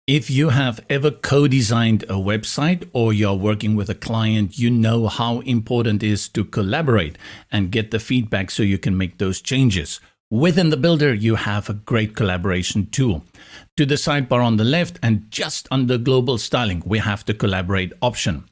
If you have ever co-designed a website or you're working with a client, you know how important it is to collaborate and get the feedback so you can make those changes. Within the Builder, you have a great collaboration tool. To the sidebar on the left and just under global styling, we have the collaborate option.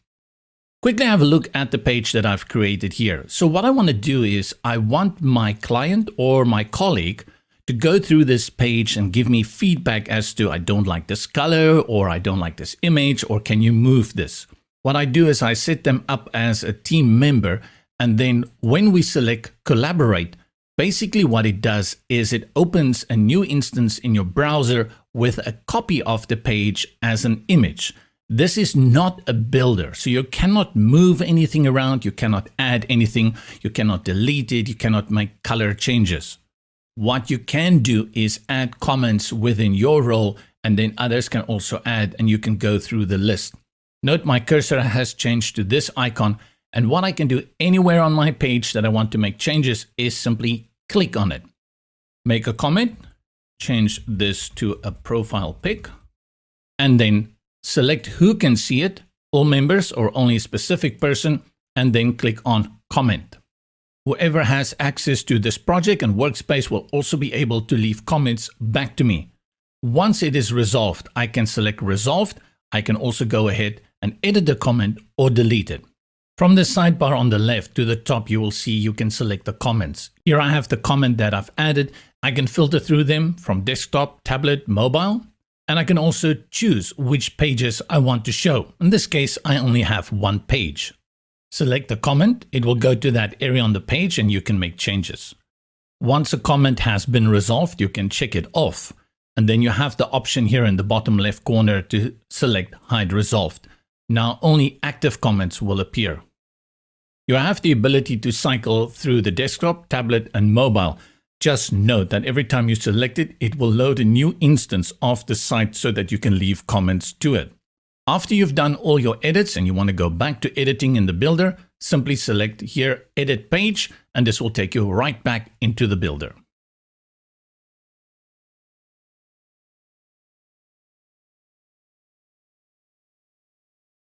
Quickly have a look at the page that I've created here. So what I want to do is I want my client or my colleague to go through this page and give me feedback as to I don't like this color or I don't like this image or can you move this? What I do is I set them up as a team member, and then when we select collaborate, basically what it does is it opens a new instance in your browser with a copy of the page as an image. This is not a builder, so you cannot move anything around, you cannot add anything, you cannot delete it, you cannot make color changes. What you can do is add comments within your role, and then others can also add, and you can go through the list. Note my cursor has changed to this icon, and what I can do anywhere on my page that I want to make changes is simply click on it. Make a comment, change this to a profile pic, and then select who can see it, all members or only a specific person, and then click on comment. Whoever has access to this project and workspace will also be able to leave comments back to me. Once it is resolved, I can select resolved. I can also go ahead and edit the comment or delete it. From the sidebar on the left to the top, you will see you can select the comments. Here I have the comment that I've added. I can filter through them from desktop, tablet, mobile, and I can also choose which pages I want to show. In this case, I only have one page. Select the comment, it will go to that area on the page and you can make changes. Once a comment has been resolved, you can check it off. And then you have the option here in the bottom left corner to select hide resolved. Now only active comments will appear. You have the ability to cycle through the desktop, tablet and mobile. Just note that every time you select it, it will load a new instance of the site so that you can leave comments to it. After you've done all your edits and you want to go back to editing in the Builder, simply select here Edit Page, and this will take you right back into the Builder.